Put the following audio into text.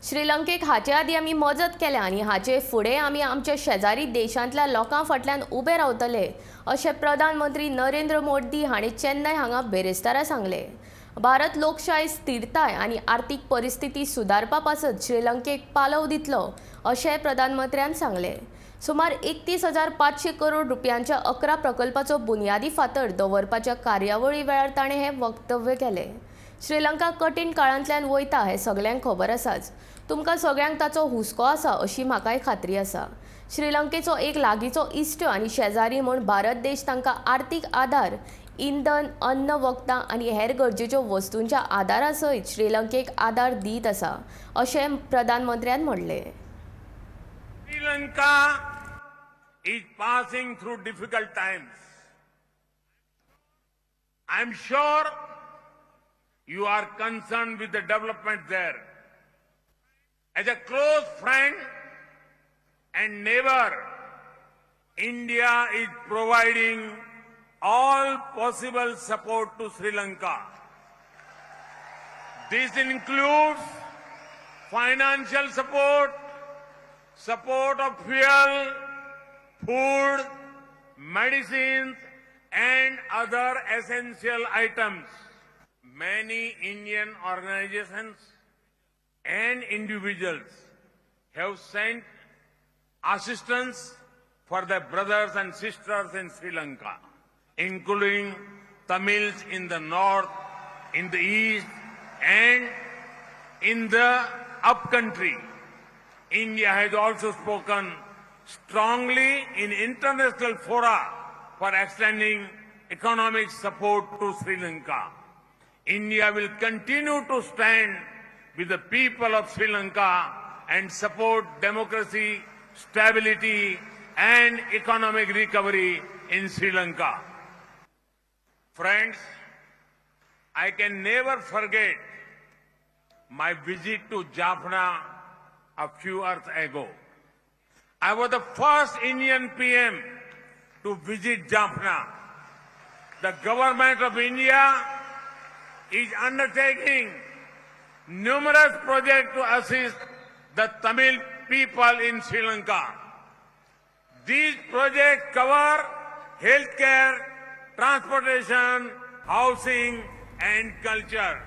श्रीलंकेक हाचे आदीं आमी मजत केल्या आनी हाचे फुडें आमी आमच्या शेजारी देशांतल्या लोकां फाटल्यान उबे रावतले अशें प्रधानमंत्री नरेंद्र मोदी हांणी चेन्नय हांगा बेरेस्तारा सांगले। भारत लोकशाय स्थिरताय आनी आर्थीक परिस्थिती सुदारपा पासत श्रीलंकेक पालव दितलो अशें प्रधानमंत्र्यान सांगले। सुमार 31,500 करोड रुपयांच्या 11 प्रकल्पाचो बुनयादी फातर दवरपाच्या कार्यावळी वेळार ताणें हें वक्तव्य केलें। श्रीलंका कठीण काळांतल्यान वयता हें सगळ्यांक खबर आसाच। तुमकां सगळ्यांक ताचो हुस्को आसा अशी म्हाकाय खात्री आसा। श्रीलंकेचो एक लागींचो इश्ट आनी शेजारी म्हूण भारत देश तांकां आर्थीक आदार, इंधन, अन्न, वखदां आनी हेर गरजेच्यो वस्तूंच्या आदारा सयत श्रीलंकेक आदार दीत आसा अशें प्रधानमंत्र्यान म्हणलें। Sri is passing through difficult times. I am sure you are concerned with the development there. As a close friend and neighbor, India is providing all possible support to Sri Lanka. This includes financial support, support of fuel, food, medicines, and other essential items. Many Indian organizations and individuals have sent assistance for their brothers and sisters in Sri Lanka, including Tamils in the north, in the east, and in the upcountry. India has also spoken strongly in international fora for extending economic support to Sri Lanka. India will continue to stand with the people of Sri Lanka and support democracy, stability, and economic recovery in Sri Lanka. Friends, I can never forget my visit to Jaffna a few hours ago. I was the first Indian PM to visit Jaffna. The government of India is undertaking numerous projects to assist the Tamil people in Sri Lanka. These projects cover healthcare, transportation, housing, and culture.